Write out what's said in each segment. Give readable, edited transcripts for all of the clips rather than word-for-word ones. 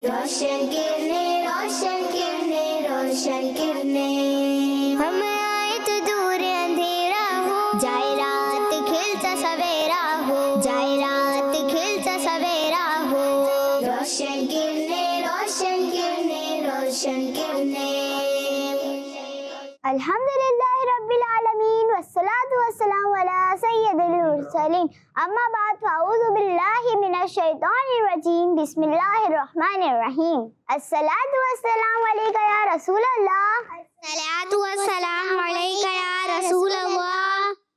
रोशन किरणें, रोशन किरणें, रोशन किरणें। हम आए तो दूर अंधेरा हो, जाए रात खिलता सवेरा हो, जाए रात खिलता सवेरा हो। रोशन किरणें, रोशन किरणें, रोशन किरणें। अल्हम्दुलिल्लाह रब्बिल आलमीन वस्सलातु वस्सलामु अला सय्यदिल मुरसलीन। अम्मा बाद फ़अऊज़ु बिल्लाहि मिनश शैतानिर रजीम। बिस्मिल्लाहिर रहमानिर रहीम। अस्सलातु वस्सलामु अलैका या रसूल अल्लाह। अस्सलातु वस्सलामु अलैका या रसूल अल्लाह।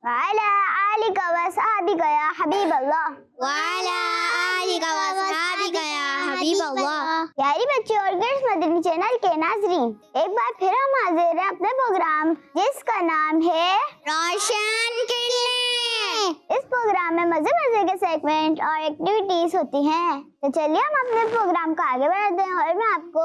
व अला आलिका व अस्हाबिका या हबीब अल्लाह। व अला आलिका व अस्हाबिका या हबीब अल्लाह। प्यारी बच्चों और गर्ल्स मदनी चैनल के नाज़रीन, एक बार फिर हम हाजिर हैं अपने प्रोग्राम जिसका नाम है रोशन किरणें। इस प्रोग्राम में मजे मजे के सेगमेंट और एक्टिविटीज होती हैं। तो चलिए हम अपने प्रोग्राम को आगे बढ़ाते हैं और मैं आपको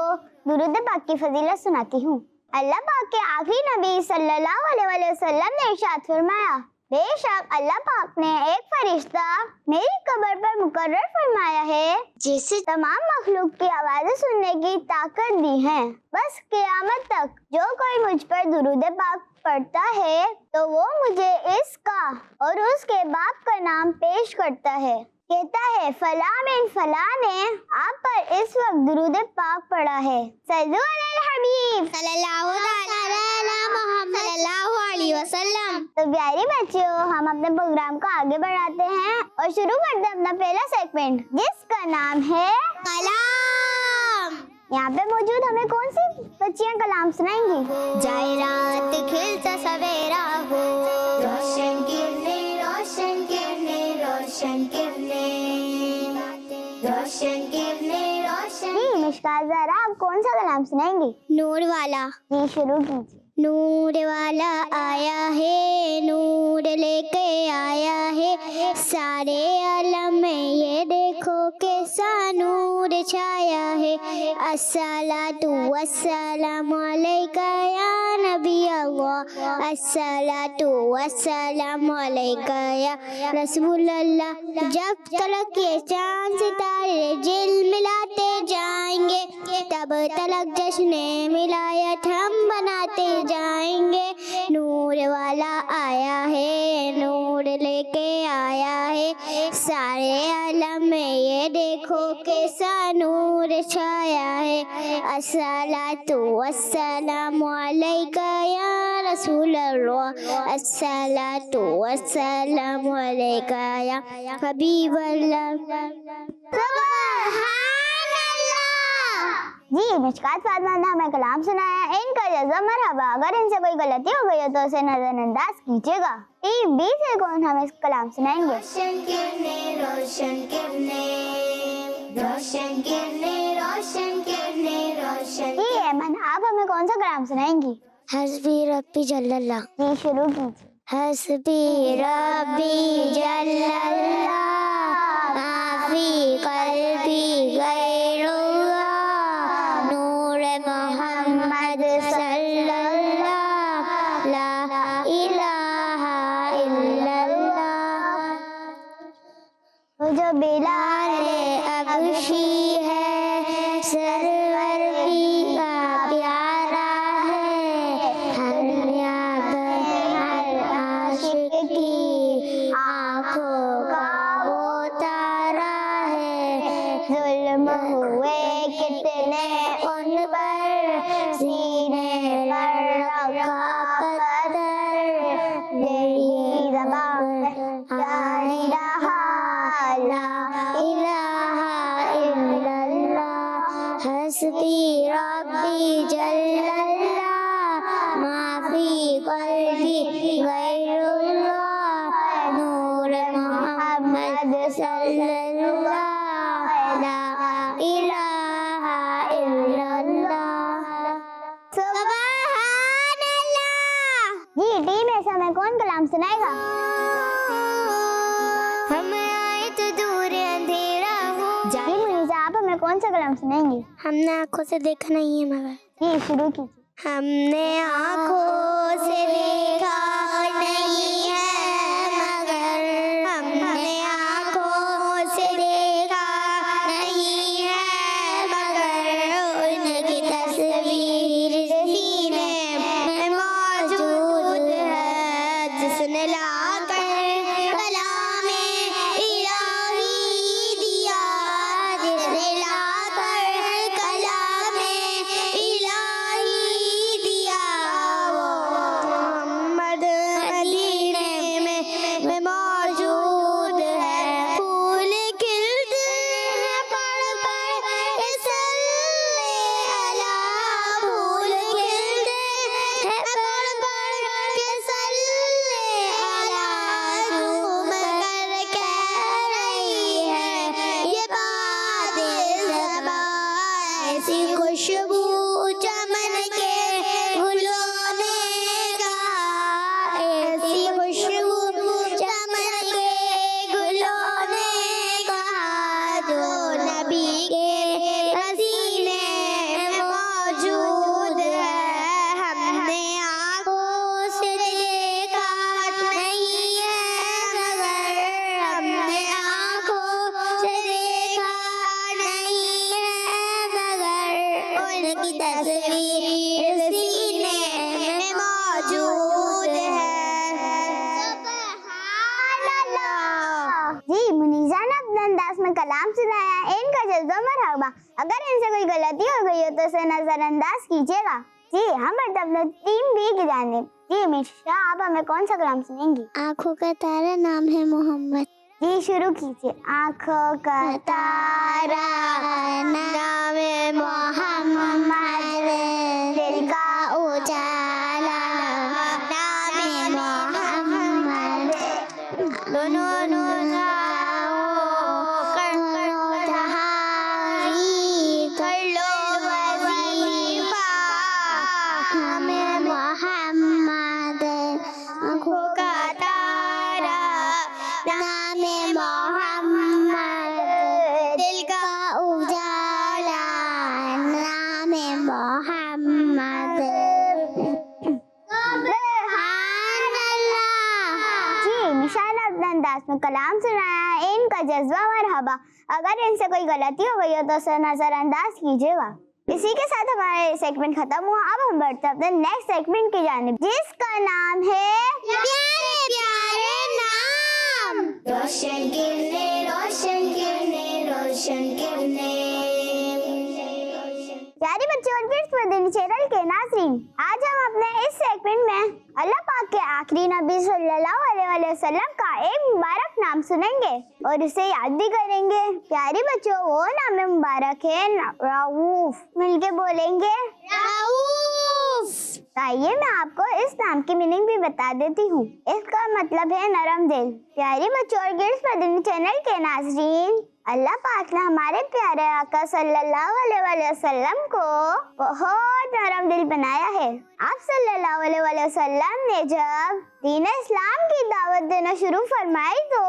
दुरूद पाक की फजीलत सुनाती हूँ। अल्लाह पाक के आखिरी नबी सल्लल्लाहु अलैहि वसल्लम ने इरशाद फरमाया, बेशक अल्लाह पाक ने एक फरिश्ता मेरी कब्र पर मुकर्रर फरमाया है जिसे तमाम मखलूक की आवाजें सुनने की ताकत दी है। बस क़यामत तक जो कोई मुझ पर दुरूद पाक पढ़ता है तो वो मुझे इसका और उसके बाप का नाम पेश करता है। कहता है फला बिन फला ने आप पर इस वक्त दुरूद पाक पढ़ा है। सल्लल्लाहु अलैहि हबीब सल्लल्लाहु अलैहि वसल्लम। तो प्यारी बच्चों, हम अपने प्रोग्राम को आगे बढ़ाते हैं और शुरू करते हैं अपना पहला सेगमेंट जिसका नाम है कलाम। यहाँ पे मौजूद हमें कौन सी बच्चियाँ कलाम सुनाएंगी? जाए रात खिलता सवेरा हो, रोशन किरणें, रोशन किरणें, रोशन किरणें, रोशन किरणें, रोशन। जी मिशका, जरा आप कौन सा कलाम सुनाएंगी? नूर वाला। जी शुरू कीजिए। नूर वाला आया है, नूर लेके आया है, सारे आलम में ये देखो कैसा नूर छाया है। अस्सलातु वस्सलामु अलैका या नबी अल्लाह, अस्सलातु वस्सलामु अलैका या रसूल अल्लाह। जब तक ये चांद सितारे जिल मिलाते जाएंगे तब तक जश्न मिलायत हम बनाते जाएंगे। नूर वाला आया है, नूर लेके आया है, सारे आलम में ये देखो कैसा नूर छाया है। अस्सलातु वस्सलामु अलैका या रसूल अल्लाह, अस्सलातु वस्सलामु अलैका या हबीब अल्लाह। जी मिशकात फातिमा ने हमें कलाम सुनाया, इनका जज़ा मरहबा। अगर इनसे कोई गलती हो गई है तो उसे नजरअंदाज कीजिएगा। टीम बी से कौन हमें कलाम सुनाएंगे? रोशन किरणें, रोशन किरणें, रोशन किरणें, रोशन किरणें, रोशन। जी ऐमन, आप हमें कौन सा कलाम सुनाएंगी? हस्बी रब्बी जल्लल्लाह। जी शुरू कीजिए। हस्बी रब्बी जल्लल्लाह, माफी कल्बी गैरुल्लाह, नूर मोहम्मद सल्लल्लाह, ला इलाहा इल्लल्लाह। जो बिलाले अबशी है, सरवर की का प्यारा है, हर याद हर आशिक की आँखों का वो तारा है। जुल्म हुए कितने उन पर, सीने पर रखा कदर, यही ज़बान ला इलाहा इल्लल्लाह। हस्बी रब्बी जल्लल्लाह, माफी कल्बी गैरुल्लाह, नूर मोहम्मद सल्लल्लाह, ला इलाहा इल्लल्लाह। सुभान अल्लाह। जी टीम ऐसा में कौन कलाम सुनाएगा? हम आए तो दूर अंधेरा हो। जी मुनीसा, आप हमें कौन सा कलाम सुनाएंगी? हमने आँखों से देखा नहीं है मगर। जी शुरू कीजिए। हमने आँखों से देखा नहीं है मगर, हमने आँखों से देखा नहीं है मगर, ऐसी खुशबू चमन के गुलों ने कहा, ऐसी खुशबू चमन के गुलों ने कहा, जो नबी के पसीने में मौजूद है। हमने आँखों से देखा नहीं है मगर, हमने आँखों से देखा नहीं है मगर, उनकी तस्वीर सीने में मौजूद है। जी, मुनीजा ने अपने अंदाज में कलाम सुनाया है, इनका जज्बा मरहबा। अगर इनसे कोई गलती हो गई हो तो उसे नजरअंदाज कीजिएगा। जी, हम बढ़ते अपने टीम बी की जानिब। जी मिर्शा, आप हमें कौन सा कलाम सुनेंगी? आँखों का तारा नाम है मोहम्मद। जी शुरू कीजिए। आँखों का तारा नाम है मोहम्मद, दिल का उजाला नाम है मोहम्मद। दोनों कर लो वजीफा, नाम है मोहम्मद। आँखों का तारा नाम है मोहम्मद, दिल का उजाला नाम है मोहम्मद। सुभान अल्लाह। जी, मिशा ने अपने अंदाज में कलाम सुनाया है, इनका जज्बा मरहबा। अगर इनसे कोई गलती हो गई हो तो उसे नजरअंदाज कीजिएगा। इसी के साथ हमारा सेगमेंट खत्म हुआ। अब हम बढ़ते हैं अपने नेक्स्ट सेगमेंट की जानिब, जिसका नाम है प्यारे प्यारे नाम। रोशन किरने, रोशन किरने, रोशन किरने। प्यारे बच्चों और किड्स मदनी चैनल के नाज़रीन, आज हम अपने इस सेगमेंट में अल्लाह पाक के आखिरी नबी सल्लल्लाहु अलैहि वसल्लम का एक मुबारक नाम सुनेंगे और उसे याद भी करेंगे। प्यारे बच्चों, वो नाम मुबारक है रऊफ। मिलके बोलेंगे रऊफ। आइए मैं आपको इस नाम की मीनिंग भी बता देती हूँ। इसका मतलब है नरम दिल। प्यारे बच्चों और किड्स मदनी चैनल के नाज़रीन, अल्लाह पाक ने हमारे प्यारे आका सल्लल्लाहु अलैहि वसल्लम को बहुत नरम दिल बनाया है। आप सल्लल्लाहु अलैहि वसल्लम ने जब दीन इस्लाम की दावत देना शुरू फरमाई तो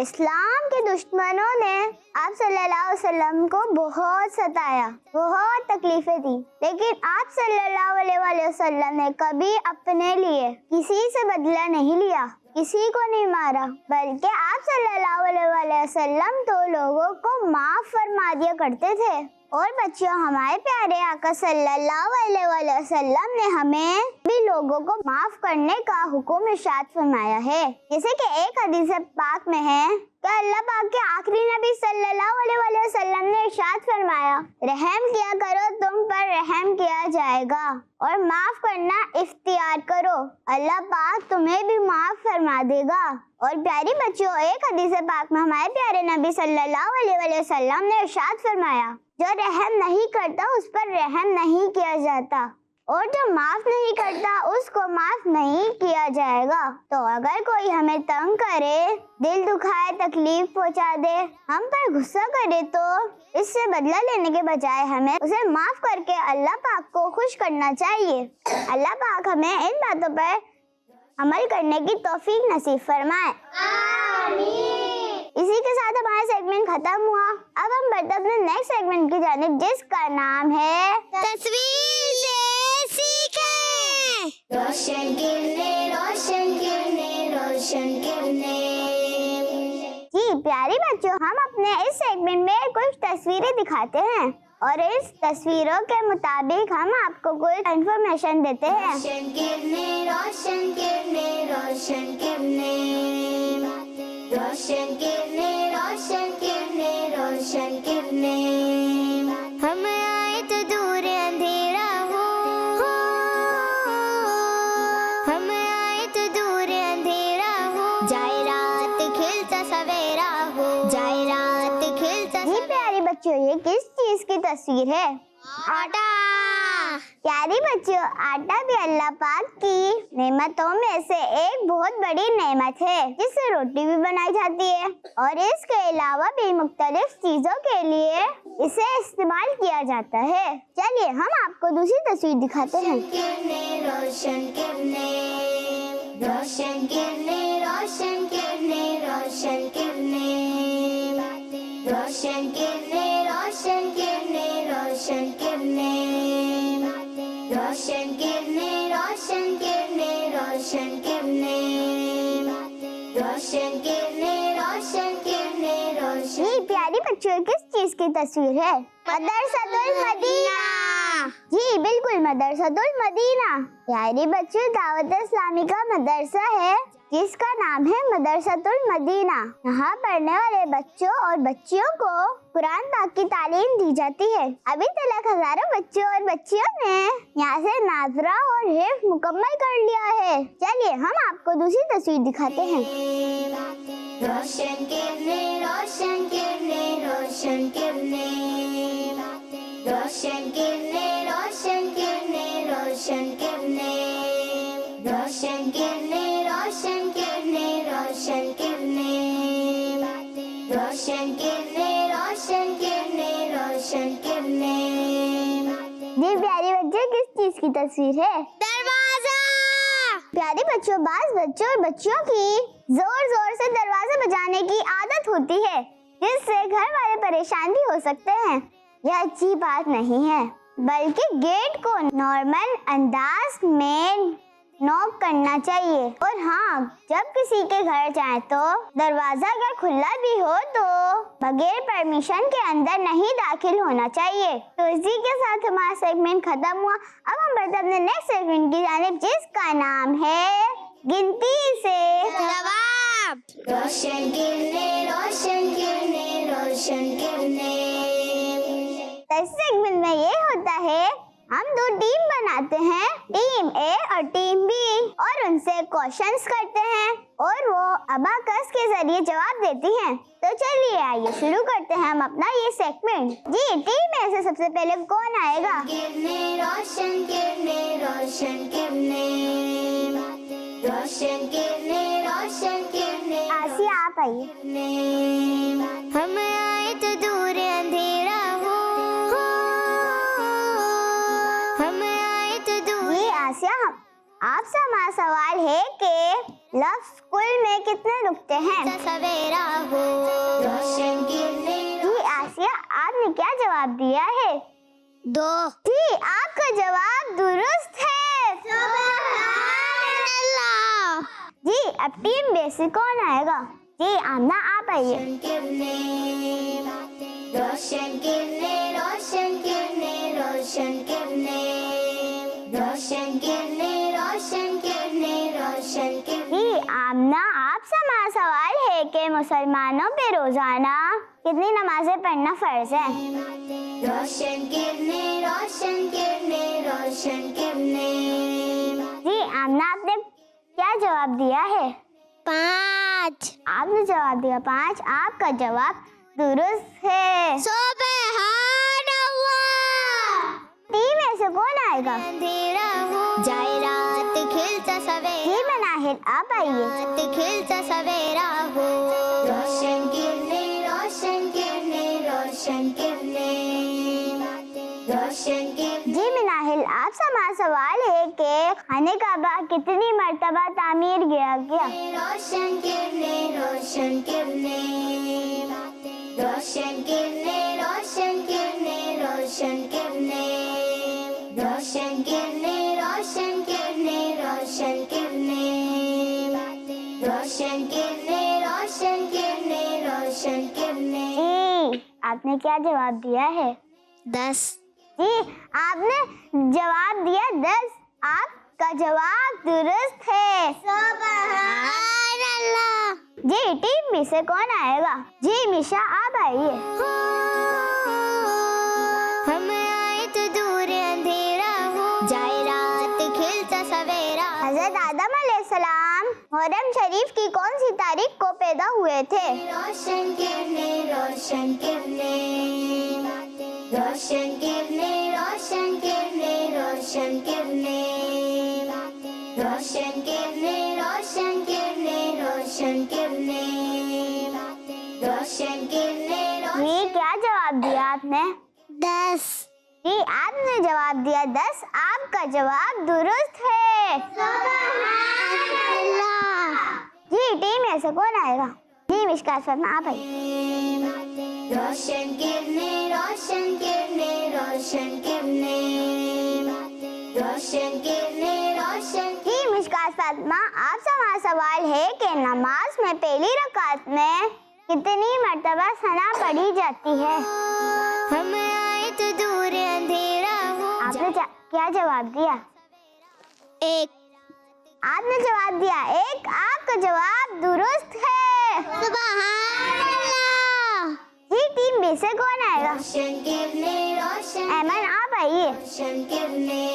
इस्लाम के दुश्मनों ने आप सल्लल्लाहु अलैहि वसल्लम को बहुत सताया, बहुत तकलीफें दी, लेकिन आप सल्लल्लाहु अलैहि वसल्लम ने कभी अपने लिए किसी से बदला नहीं लिया, किसी को नहीं मारा, बल्कि आप सल्लल्लाहु अलैहि वसल्लम तो लोगों को माफ फरमा दिया करते थे। और बच्चों, हमारे प्यारे आका सल्लल्लाहु अलैहि वसल्लम ने हमें भी लोगों को माफ करने का हुक्म इरशाद फरमाया है। जैसे कि एक हदीस पाक में है कि अल्लाह पाक के आखिरी नबी सल्लल्लाहु अलैहि वसल्लम ने इरशाद फरमाया, रहम किया करो, तुम पर रहम किया जाएगा, और माफ करना इख्तियार करो, अल्लाह पाक तुम्हें भी माफ फरमा देगा। और प्यारी बच्चों, एक हदीस पाक में हमारे प्यारे नबी सल्लल्लाहु अलैहि वसल्लम ने इरशाद फरमाया, जो रहम नहीं करता उस पर रहम नहीं किया जाता, और जो माफ नहीं करता उसको माफ नहीं किया जाएगा। तो अगर कोई हमें तंग करे, दिल दुखाए, तकलीफ पहुंचा दे, हम पर गुस्सा करे, तो इससे बदला लेने के बजाय हमें उसे माफ करके अल्लाह पाक को खुश करना चाहिए। अल्लाह पाक हमें इन बातों पर अमल करने की तौफीक नसीब फरमाए। आमीन। इसी के साथ हमारा सेगमेंट खत्म हुआ। अब हम बढ़ते अपने नेक्स्ट सेगमेंट की जानिब, जिसका नाम है तस्वीर से सीखें। रोशन किरने, रोशन किरने, रोशन किरने। जी प्यारे बच्चों, हम अपने इस सेगमेंट में कुछ तस्वीरें दिखाते हैं और इस तस्वीरों के मुताबिक हम आपको कुछ इंफॉर्मेशन देते हैं। रोशन किरने, रोशन किरने, रोशन किरने। रोशन किरने, रोशन किरने, रोशन किरने। हम आए तो दूर अंधेरा हो, हम आए तो दूर अंधेरा हो, जाए रात खिलता सवेरा हो, जाए रात खिलता। जी प्यारे बच्चों, ये किस चीज की तस्वीर है? आटा। प्यारी बच्चों, आटा भी अल्लाह पाक की नेमतों में से एक बहुत बड़ी नेमत है जिससे रोटी भी बनाई जाती है और इसके अलावा भी मुख्तलिफ चीजों के लिए इसे इस्तेमाल किया जाता है। चलिए हम आपको दूसरी तस्वीर दिखाते हैं। रोशन किरने, रोशन किरने, रोशन किरने, रोशन किरने, रोशन किरने, रोशन किरने, रोशन किरने, रोशन किरने, रोशन किरने, रोशन किरने, रोशन किरने, रोशन किरने, रोशन। ये प्यारी बच्चों किस चीज की तस्वीर है? मदरसतुल मदीना। जी बिल्कुल, मदरसतुल मदीना। प्यारी बच्चों, दावत इस्लामी का मदरसा है जिसका नाम है मदरसतुल मदीना। यहाँ पढ़ने वाले बच्चों और बच्चियों को कुरान पाक की तालीम दी जाती है। अभी तक हजारों बच्चों और बच्चियों ने यहाँ से नाज़रा और हिफ्ज़ मुकम्मल कर लिया है। चलिए हम आपको दूसरी तस्वीर दिखाते हैं। रोशन किरने, रोशन किरने, रोशन किरने, रोशन किरने, रोशन किरने, रोशन किरने, रोशन किरने, रोशन किरने, रोशन किरने, रोशन किरने, रोशन किरने, रोशन किरने। जी प्यारी बच्चों किस चीज की तस्वीर है? दरवाजा। प्यारे बच्चों, बाज बच्चों और बच्चियों की जोर जोर से दरवाजा बजाने की आदत होती है जिससे घर वाले परेशान भी हो सकते हैं। यह अच्छी बात नहीं है, बल्कि गेट को नॉर्मल अंदाज में नॉक करना चाहिए। और हाँ, जब किसी के घर जाए तो दरवाजा अगर खुला भी हो तो बगैर परमिशन के अंदर नहीं दाखिल होना चाहिए। तो इसी के साथ हमारा सेगमेंट खत्म हुआ। अब हम बढ़ते अपने नेक्स्ट सेगमेंट की जानिब जिसका नाम है गिनती से जवाब। रोशन किरने, रोशन किरने, रोशन किरने। इस सेगमेंट में ये होता है, हम दो टीम बनाते हैं, टीम ए और टीम बी, और उनसे क्वेश्चंस करते हैं और वो अबाकस के जरिए जवाब देती हैं। तो चलिए आइए शुरू करते हैं हम अपना ये सेगमेंट। जी टीम ए से सबसे पहले कौन आएगा? किरने, रोशन किरने, रोशन किरने, रोशन किरने, रोशन किरने। आसिया आप आइए। हम आए तो दूर अंधेरा हो, हम आए तो दूर। जी आसिया, आपसे हमारा सवाल है कि लफ्ज कुल में कितने नुक्ते हैं? सवेरा हो, रोशन किरने। जी आसिया, आपने क्या जवाब दिया है? 2। जी आपका जवाब दुरुस्त है। जी अब टीम बी से कौन आएगा? जी आमना आप आइए। रोशन किरने, रोशन किरने, रोशन किरने, रोशन किरने, रोशन किरने, रोशन किरने, रोशन किरने। जी आमना, आपसे हमारा सवाल है कि मुसलमानों पे रोजाना कितनी नमाजें पढ़ना फर्ज है? रोशन किरने, रोशन किरने, रोशन किरने। जी आमना, आपने क्या जवाब दिया है? 5। आपने जवाब दिया 5। आपका जवाब दुरुस्त है। सुभान अल्लाह। टीम में से कौन आएगा? अंधेरा हो जाए रात खिलता सवेरा। जी मनाहिल आप आइए। रात खिलता सवेरा हो, रोशन किरने, रोशन किरने, रोशन किरने, रोशन किरने। जी मिनाहिल, आपसे हमारा सवाल है कि खाने काबा कितनी मर्तबा तामीर किया गया? रोशन किरने, रोशन किरने, रोशन किरने, रोशन किरने, रोशन किरने, रोशन किरने, रोशन किरने, रोशन किरने, रोशन किरने, रोशन किरने, रोशन किरने। जी आपने क्या जवाब दिया है? 10। जी आपने जवाब दिया 10। आपका जवाब दुरुस्त है। सुभान अल्लाह। जी टीम बी से कौन आएगा? जी मिशा आप आइए। हम आए तो दूर अंधेरा हो जाए रात खिलता सवेरा। हज़रत आदम अलैहिस्सलाम मुहर्रम शरीफ की कौन सी तारीख को पैदा हुए थे? रोशन किरने, रोशन किरने, रोशन किरने, रोशन किरने, रोशन रोशन किरणें, रोशन किरणें, रोशन किरणें, रोशन किरणें, रोशन किरणें। जी क्या जवाब दिया आपने? 10। जी आपने जवाब दिया 10। आपका जवाब दुरुस्त है। जी टीम में से कौन आएगा? जी मिशकात फातिमा आप आइए। रोशन किरणें, रोशन किरणें, रोशन किरणें, रोशन किरणें, रोशन। जी मिशकात फातिमा आपसे हमारा सवाल है कि नमाज में पहली रकात में कितनी मर्तबा सना पढ़ी जाती है? हम आए तो दूर अंधेरा हो। आपने क्या जवाब दिया? 1। आपने जवाब दिया 1। आपका जवाब दुरुस्त है। जी टीम बी से कौन आएगा? रोशन किरणें, रोशन। ऐमन आप आइए। रोशन किरणें,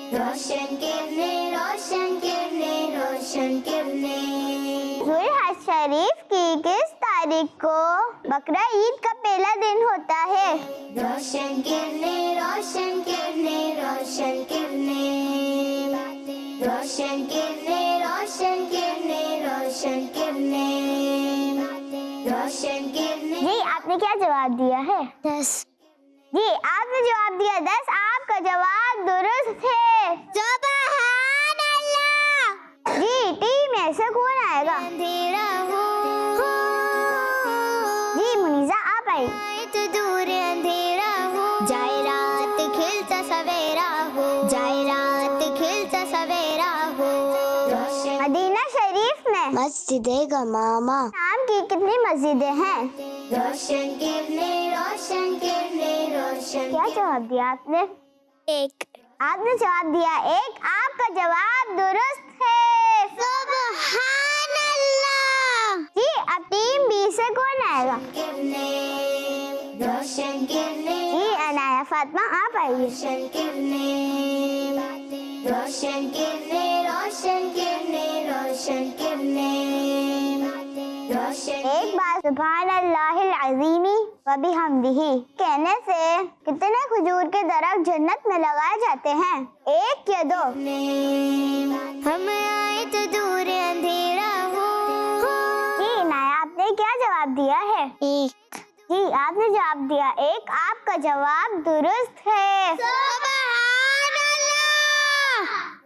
रोशन किरणें, रोशन किरणें, रोशन किरणें। जुल्हज शरीफ की किस तारीख को बकरा ईद का पहला दिन होता है? रोशन किरणें, रोशन किरणें, रोशन किरणें, रोशन किरणें, रोशन किरणें, रोशन किरणें, रोशन किरणें। जी आपने क्या जवाब दिया है? 10। जी आपने जवाब दिया 10। आपका जवाब दुरुस्त है। सुभान अल्लाह। जी टीम में से कौन आएगा? अंधेरा हो, जी मुनीजा आप आइए। आए तो दूर अंधेरा हो, जाए रात खिलता सवेरा हो, जाए रात खिलता सवेरा हो। मदीना शरीफ में मस्जिद गमामा। नाम की कितनी मस्जिदें हैं? रोशन किरणें, रोशन किरणें, रोशन। क्या जवाब दिया आपने? 1। आपने जवाब दिया 1। आपका जवाब दुरुस्त है। सुभान अल्लाह। जी अब टीम बी से कौन आएगा? किरणें, रोशन किरणें, जी अनाया फातिमा आप आइए। रोशन किरणें, रोशन किरणें, रोशन किरणें, रोशन किरणें, रोशन। एक बार सुभान अल्लाहिल अज़ीमी व बिहम्दिही कहने से कितने खजूर के दरख्त जन्नत में लगाए जाते हैं? 1 या 2? हम आए तो दूर अंधेरा हो। जी इनाया आपने क्या जवाब दिया है? 1। जी आपने जवाब दिया 1। आपका जवाब दुरुस्त है। सुभान अल्लाह।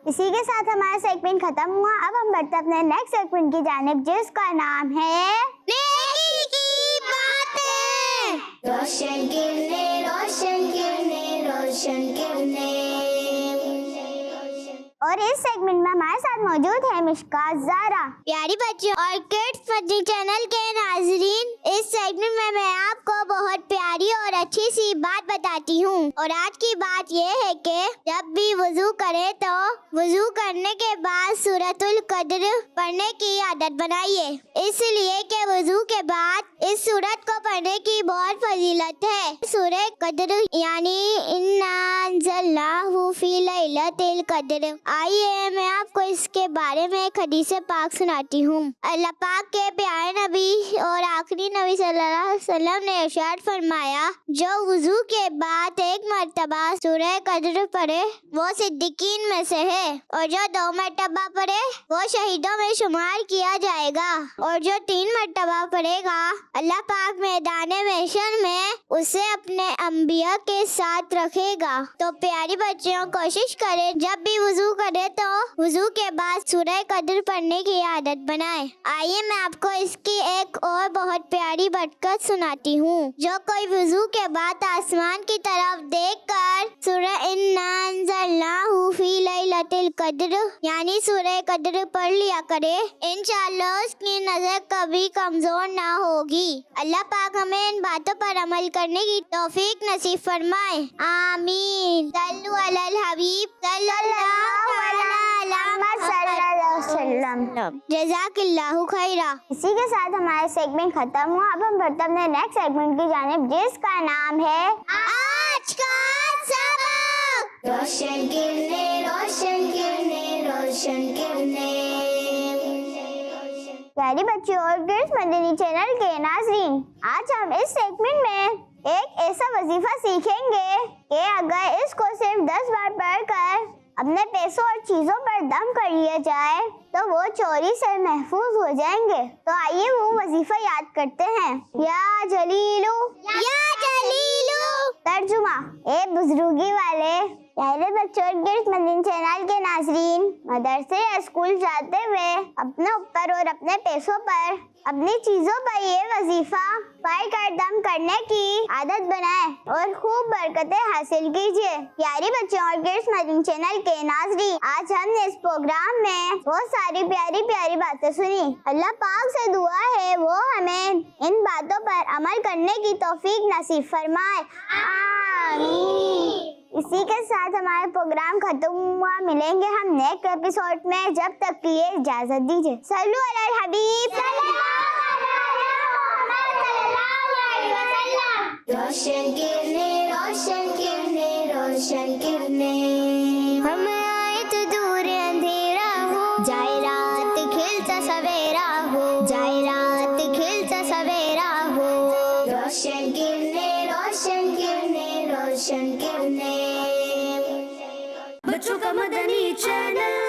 इसी के साथ हमारा सेगमेंट खत्म हुआ। अब हम बढ़ते अपने नेक्स्ट सेगमेंट की जानिब जिसका नाम है नेकी की बातें। रोशन किरणें, रोशन किरणें, रोशन किरणें। और इस सेगमेंट में हमारे साथ मौजूद है मिशकात ज़ारा। प्यारी बच्चों और किड्स फनी चैनल के नाजरीन, इस सेगमेंट में मैं आपको बहुत प्यारी और अच्छी सी बात बताती हूँ। और आज की बात ये है कि जब भी वुजू करे तो वुजू करने के बाद सूरतुल कद्र पढ़ने की आदत बनाइए, इसलिए कि वुजू के बाद इस सूरत को पढ़ने की बहुत फजीलत है। सूरह कद्र यानी इन्ना अंज़लनाहु फी लैलतिल कद्र। आइए मैं आपको इसके बारे में एक हदीस पाक सुनाती हूँ। अल्लाह पाक के प्यारे नबी और आखिरी नबी सल्लल्लाहु अलैहि वसल्लम ने इरशाद फरमाया, जो वुजू के बाद एक मर्तबा सूरह कद्र पढ़े वो सिद्दीकीन में से है, और जो 2 मर्तबा पढ़े वो शहीदों में शुमार किया जाएगा, और जो 3 मर्तबा पढ़ेगा अल्लाह पाक मैदान महशर में उसे अपने अंबिया के साथ रखेगा। तो प्यारी बच्चियों कोशिश करें जब भी वुजू करे तो वुजू के बाद सूरह कद्र पढ़ने की आदत बनाएं। आइए मैं आपको इसकी एक और बहुत प्यारी बरकत सुनाती हूँ। जो कोई वुजू के बाद आसमान की तरफ देखकर सूरह इन्ना अंज़लनाहु फी लैलतिल कद्र यानी सूरह कद्र पढ़ लिया करे, इंशाअल्लाह उसकी नजर कभी कमजोर ना होगी। अल्लाह पाक हमें इन बातों पर अमल करने की तौफीक नसीब फरमाए। आमीन। सल्लु अलल हबीब सल्लल्लाहु अलैहि वसल्लम। जज़ाकल्लाहु खैरा। इसी के साथ हमारा सेगमेंट खत्म हुआ। अब हम बढ़ते अपने नेक्स्ट सेगमेंट की जानिब जिसका नाम है आज का सबक। रोशन किरणें, रोशन किरणें, रोशन किरणें। प्यारी बच्चों और किड्स मदनी चैनल के नाजरीन, आज हम इस सेगमेंट में एक ऐसा वजीफा सीखेंगे कि अगर इसको सिर्फ 10 बार पढ़कर अपने पैसों और चीजों पर दम कर लिया जाए तो वो चोरी से महफूज हो जाएंगे। तो आइए वो वजीफा याद करते हैं। या जलीलू, या जलीलू। तर्जुमा। ए बुजुर्गी वाले प्यारे बच्चों और गिर्द मदीन चैनल के नाजरीन, मदरसे या स्कूल जाते हुए अपने ऊपर और अपने पैसों पर, अपनी चीजों पर ये वजीफा पढ़ कर दम करने की आदत बनाएं और खूब बरकतें हासिल कीजिए। प्यारे बच्चों और गिर्द मदीन चैनल के नाजरीन, आज हमने इस प्रोग्राम में बहुत सारी प्यारी प्यारी बातें सुनी। अल्लाह पाक से दुआ है वो हमें इन बातों पर अमल करने की तौफीक नसीब फरमाए। आमीन। इसी के साथ हमारा प्रोग्राम खत्म हुआ। मिलेंगे हम नेक्स्ट एपिसोड में, जब तक के लिए इजाजत दीजिए। सल्लु अलल हबीब। रोशन किरने, रोशन किरने, रोशन किरने, हम आए तो दूर अंधेरा हो, जाए रात खिलता सवेरा हो, जाए रात खिलता सवेरा हो। रोशन किरने, रोशन किरने, रोशन किरने। बच्चों का मदनी चैनल।